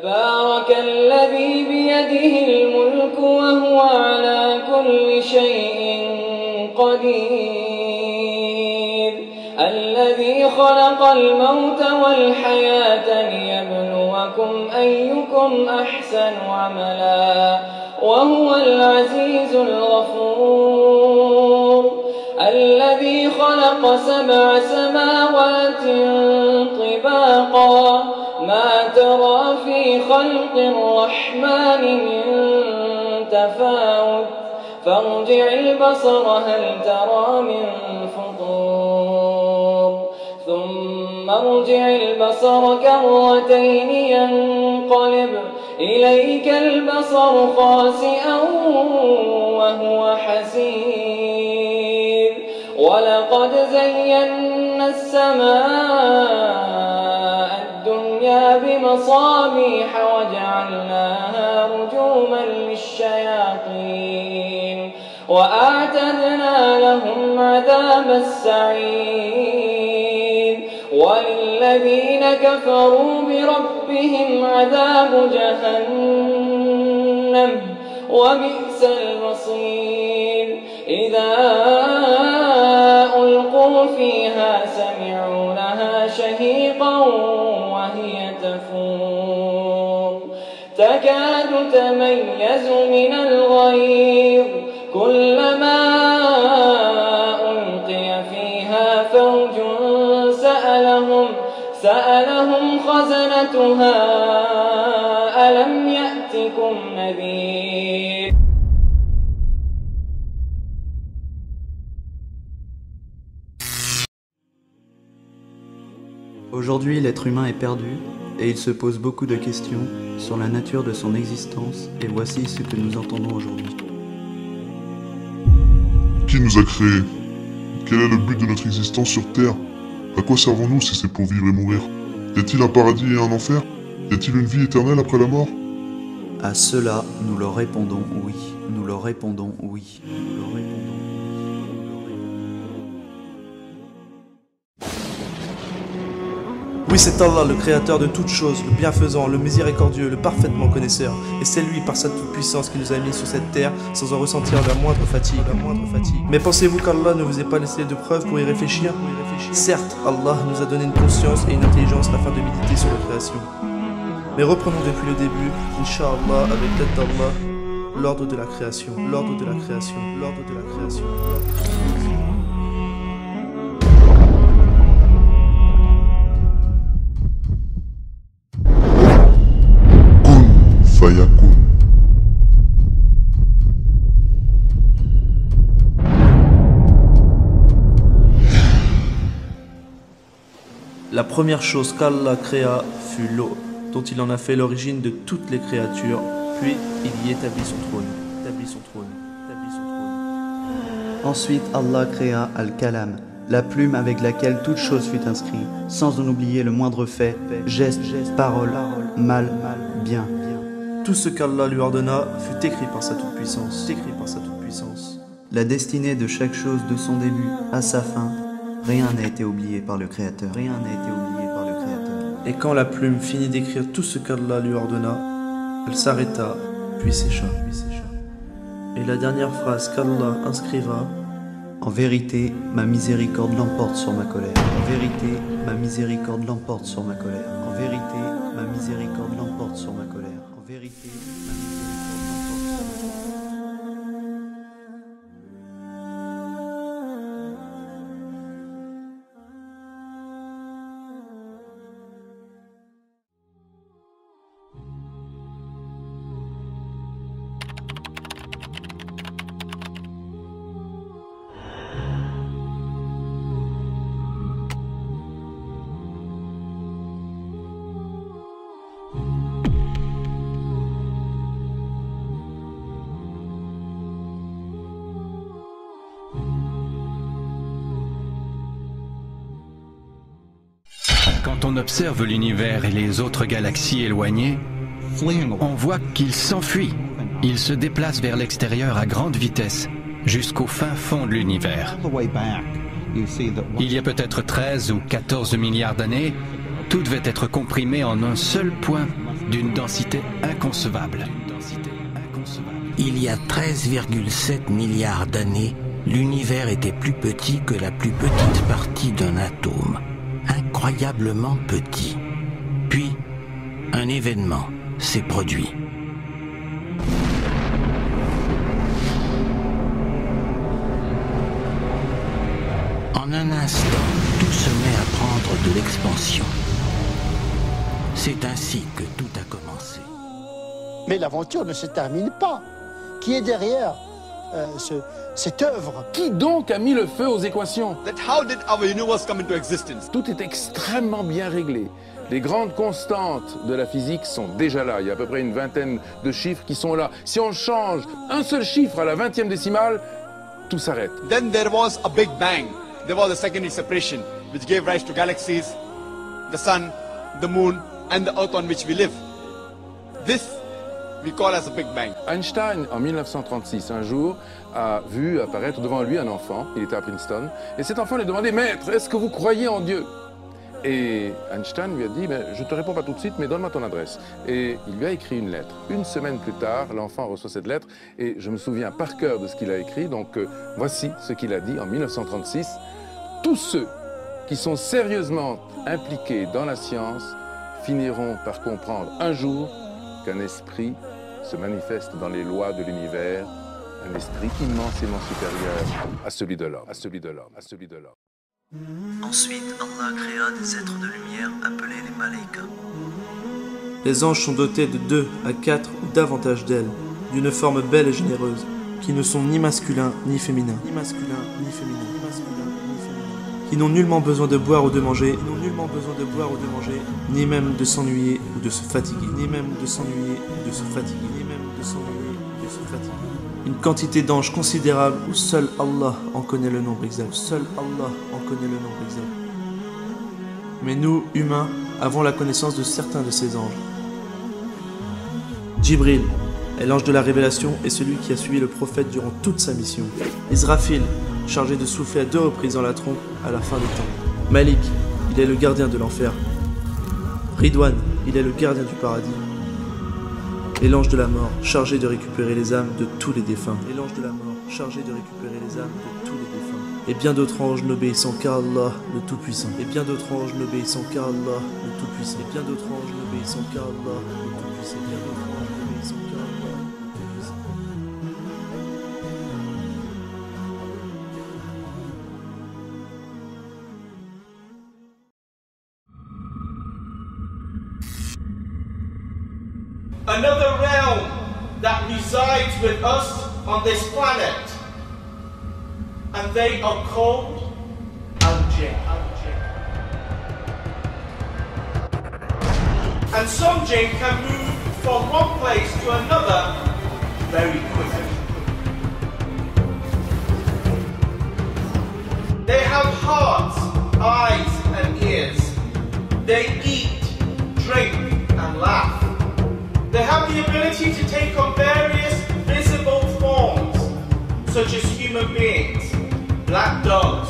تبارك الذي بيده الملك وهو على كل شيء قدير الذي خلق الموت والحياة ليبلوكم أيكم أحسن عملا وهو العزيز الغفور الذي خلق 7 سماوات طباقا ما ترى في خلق الرحمن من تفاوت فارجع البصر هل ترى من فطور ثم ارجع البصر كرتين ينقلب إليك البصر خاسئا وهو حسير ولقد زينا السماء الدنيا بمصابيح وجعلناها رجوما للشياطين وأعتدنا لهم عذاب السعير وللذين كفروا بربهم عذاب جهنم وبئس المصير إذا ألقوا فيها سمعوا لها شهيقا وهي تفور تكاد تميز من الغيظ كلما ألقي فيها فوج سألهم خزنتها ألم يأتكم نذير. Aujourd'hui, l'être humain est perdu et il se pose beaucoup de questions sur la nature de son existence et voici ce que nous entendons aujourd'hui. Qui nous a créés? Quel est le but de notre existence sur Terre? À quoi servons-nous si c'est pour vivre et mourir? Y a-t-il un paradis et un enfer? Y a-t-il une vie éternelle après la mort? À cela, nous leur répondons oui. Nous leur répondons oui. Nous leur répondons. Oui, c'est Allah, le créateur de toutes choses, le bienfaisant, le miséricordieux, le parfaitement connaisseur. Et c'est lui, par sa toute-puissance, qui nous a mis sur cette terre sans en ressentir la moindre fatigue. Mais pensez-vous qu'Allah ne vous ait pas laissé de preuves pour y réfléchir? Certes, Allah nous a donné une conscience et une intelligence afin de méditer sur la création. Mais reprenons depuis le début, Inch'Allah, avec l'aide d'Allah, l'ordre de la création, l'ordre de la création, l'ordre de la création. Fayakun. La première chose qu'Allah créa fut l'eau, dont il en a fait l'origine de toutes les créatures, puis il y établit son trône. Ensuite, Allah créa Al-Kalam, la plume avec laquelle toute chose fut inscrite, sans en oublier le moindre fait, geste, parole, mal, bien. Tout ce qu'Allah lui ordonna fut écrit par sa toute-puissance. La destinée de chaque chose de son début à sa fin, rien n'a été oublié par le Créateur. Et quand la plume finit d'écrire tout ce qu'Allah lui ordonna, elle s'arrêta, puis sécha. Et la dernière phrase qu'Allah inscrira: En vérité, ma miséricorde l'emporte sur ma colère. En vérité, ma miséricorde l'emporte sur ma colère. En vérité, ma miséricorde l'emporte sur ma colère. En vérité, ma miséricorde l'emporte sur ma colère. Quand on observe l'univers et les autres galaxies éloignées, on voit qu'ils s'enfuient. Ils se déplacent vers l'extérieur à grande vitesse, jusqu'au fin fond de l'univers. Il y a peut-être 13 ou 14 milliards d'années, tout devait être comprimé en un seul point d'une densité inconcevable. Il y a 13,7 milliards d'années, l'univers était plus petit que la plus petite partie d'un atome. Incroyablement petit. Puis, un événement s'est produit. En un instant, tout se met à prendre de l'expansion. C'est ainsi que tout a commencé. Mais l'aventure ne se termine pas. Qui est derrière cette œuvre? Qui donc a mis le feu aux équations? How did our universe come into existence? Tout est extrêmement bien réglé. Les grandes constantes de la physique sont déjà là. Il y a à peu près une vingtaine de chiffres qui sont là. Si on change un seul chiffre à la 20e décimale, tout s'arrête. Then there was a Big Bang. There was a secondary separation which gave rise to galaxies, the sun, the moon and the earth on which we live. This we call as a Big Bang. Einstein, en 1936, un jour, a vu apparaître devant lui un enfant. Il était à Princeton. Et cet enfant lui a demandé « Maître, est-ce que vous croyez en Dieu ?» Et Einstein lui a dit « Je ne te réponds pas tout de suite, mais donne-moi ton adresse. » Et il lui a écrit une lettre. Une semaine plus tard, l'enfant reçoit cette lettre. Et je me souviens par cœur de ce qu'il a écrit. Donc voici ce qu'il a dit en 1936. « Tous ceux qui sont sérieusement impliqués dans la science finiront par comprendre un jour qu'un esprit se manifeste dans les lois de l'univers, un esprit immensément supérieur à celui de l'homme, à celui de l'homme, à celui de l'homme. » Ensuite, Allah créa des êtres de lumière appelés les Malaïkas. Les anges sont dotés de 2 à 4 ou davantage d'ailes, d'une forme belle et généreuse, qui ne sont ni masculins ni féminins, qui n'ont nullement besoin de boire ou de manger, ni même de s'ennuyer ou de se fatiguer, Une quantité d'anges considérable où seul Allah en connaît le nombre exact. Mais nous, humains, avons la connaissance de certains de ces anges. Jibril est l'ange de la révélation et celui qui a suivi le prophète durant toute sa mission. Israfil, chargé de souffler à 2 reprises dans la trompe à la fin des temps. Malik, il est le gardien de l'enfer. Ridwan, il est le gardien du paradis. Et l'ange de la mort, chargé de récupérer les âmes de tous les défunts. Et bien d'autres anges n'obéissant qu'à Allah, le Tout-Puissant. Another realm that resides with us on this planet, and they are called Al-Jinn. And some jinn can move from one place to another very quickly. They have hearts, eyes and ears. They eat, drink and laugh. They have the ability to take on various visible forms, such as human beings, black dogs,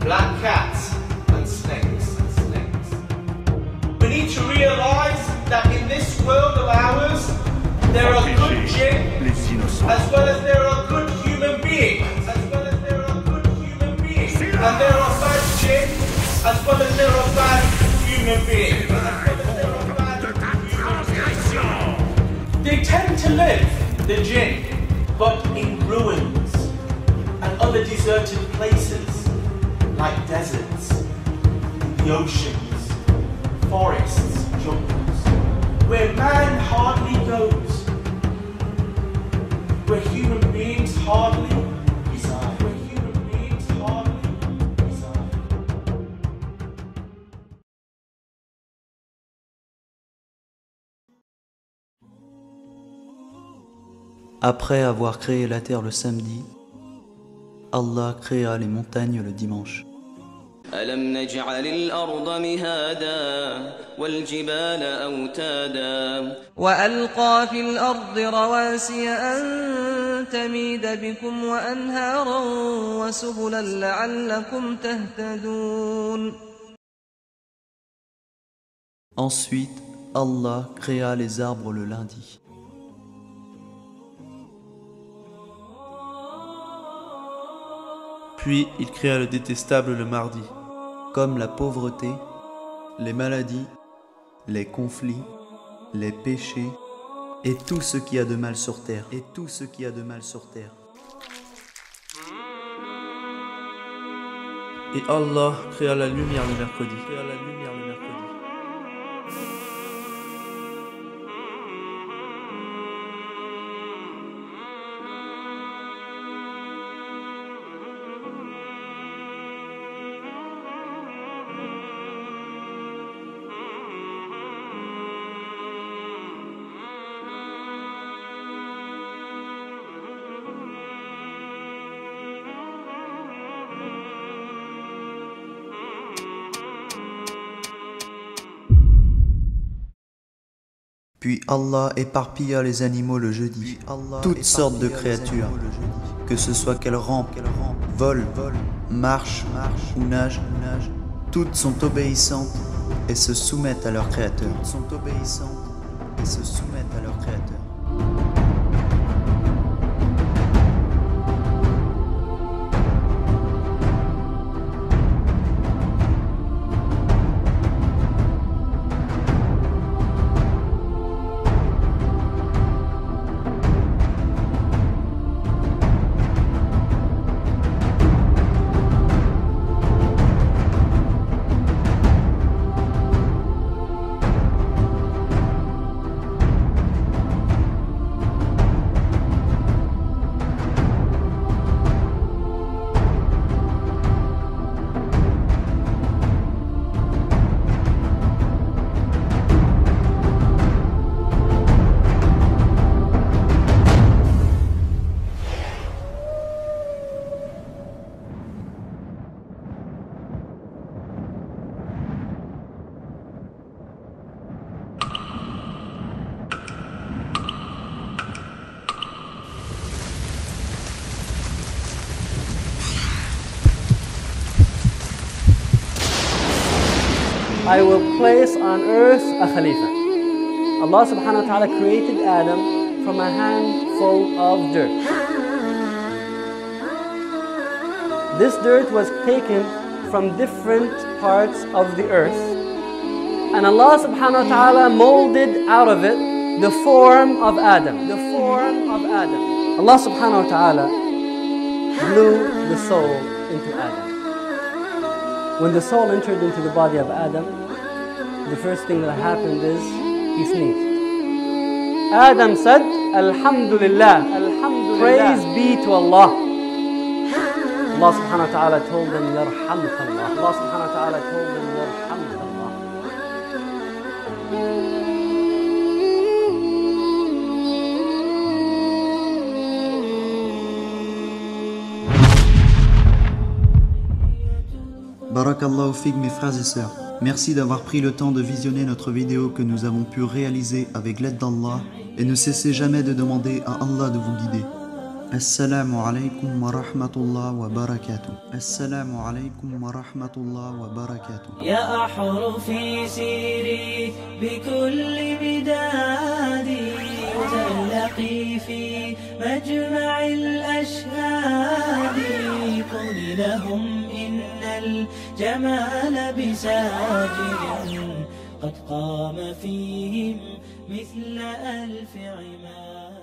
black cats, and snakes. We need to realize that in this world of ours, there are good jinn, as well as there are good human beings, and there are bad jinn, as well as there are bad human beings. They tend to live, the jinn, but in ruins and other deserted places, like deserts, the oceans, forests, jungles, where man hardly goes, where human beings hardly reside. Après avoir créé la terre le samedi, Allah créa les montagnes le dimanche. ألم نجعل الأرض مهادا والجبال أوتادا وألقى في الأرض رواسي أن تميد بكم وأنهارا وسبلا لعلكم تهتدون. Ensuite, Allah créa les arbres le lundi. Puis il créa le détestable le mardi. Comme la pauvreté, les maladies, les conflits, les péchés et tout ce qui a de mal sur terre. Et tout ce qui a de mal sur terre. Et Allah créa la lumière le mercredi. Puis Allah éparpilla les animaux le jeudi, toutes sortes de créatures, que ce soit qu'elles rampent, volent, marchent ou nagent, toutes sont obéissantes et se soumettent à leur Créateur. I will place on earth a Khalifa. Allah subhanahu wa ta'ala created Adam from a handful of dirt. This dirt was taken from different parts of the earth, and Allah subhanahu wa ta'ala molded out of it the form of Adam. Allah subhanahu wa ta'ala blew the soul into Adam. When the soul entered into the body of Adam, the first thing that happened is he sneezed. Adam said, Alhamdulillah, praise be to Allah. Allah subhanahu wa ta'ala told them, Yarhamkallah. Allah subhanahu wa ta'ala told them, Yarhamkallah. Barakallahu fik mes frères et sœurs. Merci d'avoir pris le temps de visionner notre vidéo que nous avons pu réaliser avec l'aide d'Allah et ne cessez jamais de demander à Allah de vous guider. Assalamu alaikum wa rahmatullah wa barakatuh. Assalamu alaikum wa rahmatullah wa barakatuh. يا أحرفي سيري بكل بدادي وتلقي في مجمع الأشهاد قل لهم إن الجمال بساجد قد قام فيهم مثل ألف عماد.